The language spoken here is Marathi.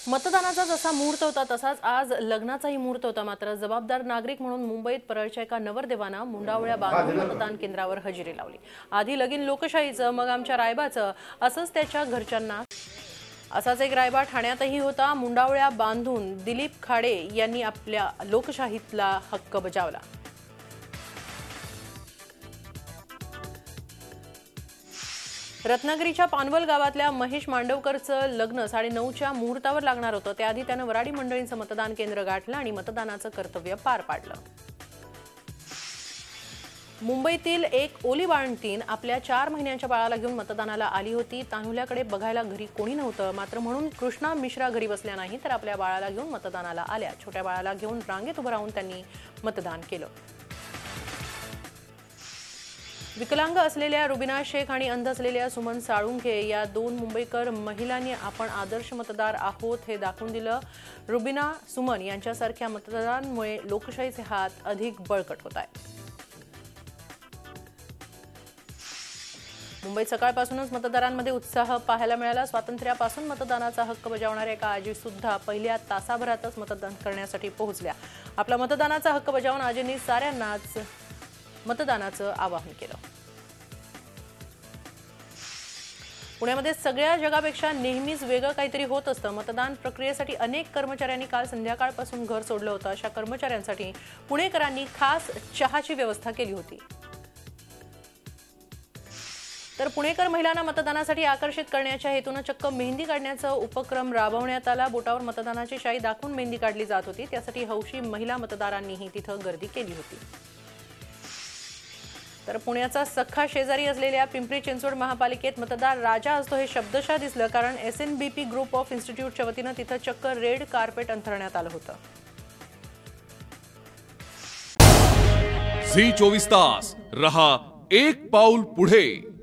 मतदानाचा जसा मुहूर्त होता तसाच आज लग्नाचाही मुहूर्त होता। मात्र जबाबदार नागरिक म्हणून मुंबईत परळच्या एका नवरदेवानं मुंडावळ्या बांधून मतदान केंद्रावर हजेरी लावली। आधी लगीन लोकशाहीचं, मग आमच्या रायबाचं असंच त्याच्या घरच्यांना। असाच एक रायबा ठाण्यातही होता। मुंडावळ्या बांधून दिलीप खाडे यांनी आपल्या लोकशाहीतला हक्क बजावला। रत्नागिरीच्या पानवल गावातल्या महेश मांडवकरचं लग्न 9:30च्या मुहूर्तावर लागणार होतं। त्याआधी त्यानं वराडी मंडळींचं मतदान केंद्र गाठलं आणि मतदानाचं कर्तव्य पार पाडलं। मुंबईतील एक ओली बाळंतीण आपल्या 4 महिन्यांच्या बाळाला घेऊन मतदानाला आली होती। तान्हुल्याकडे बघायला घरी कोणी नव्हतं, मात्र म्हणून कृष्णा मिश्रा घरी बसल्या नाही तर आपल्या बाळाला घेऊन मतदानाला आल्या। छोट्या बाळाला घेऊन रांगेत उभं राहून त्यांनी मतदान केलं। विकलांग असलेल्या रुबिना शेख आणि अंध असलेल्या सुमन साळुंखे या 2 मुंबईकर महिलांनी आपण आदर्श मतदार आहोत हे दाखवून दिलं। रुबिना, सुमन यांच्यासारख्या मतदारांमुळे लोकशाहीचे हात अधिक बळकट होत आहेत। मुंबईत सकाळपासूनच मतदारांमध्ये उत्साह पाहायला मिळाला। स्वातंत्र्यापासून मतदानाचा हक्क बजावणाऱ्या एका आजी सुद्धा पहिल्या तासाभरातच मतदान करण्यासाठी पोहोचल्या। आपला मतदानाचा हक्क बजावून आजींनी साऱ्यांनाच मतदानाचं आवाहन केलं। पुण्यामध्ये सगळ्या जगापेक्षा नेहमीच वेगळं काहीतरी होत असतं। मतदान प्रक्रियेसाठी अनेक कर्मचाऱ्यांनी काल संध्याकाळपासून घर सोडलं होतं। अशा कर्मचाऱ्यांसाठी पुणेकरांनी खास चहाची व्यवस्था केली होती। तर पुणेकर महिलांना मतदानासाठी आकर्षित करण्याच्या हेतून चक्क मेहंदी काढण्याचा उपक्रम राबवण्यात आला। बोटावर मतदानाची शाई दाखवून मेहंदी काढली जात होती। त्यासाठी हौशी महिला मतदारांनीही तिथं गर्दी केली होती। तर पुण्याचा सख्खा शेजारी असलेल्या पिंपरी चिंचवड महापालिकेत मतदार राजा असतो हे शब्दशः दिसलं, कारण SNBP ग्रुप ऑफ इन्स्टिट्यूटच्या वतीनं तिथं चक्क रेड कार्पेट अंथरण्यात आलं होतं। झी 24 तास रहा एक पाऊल पुढे।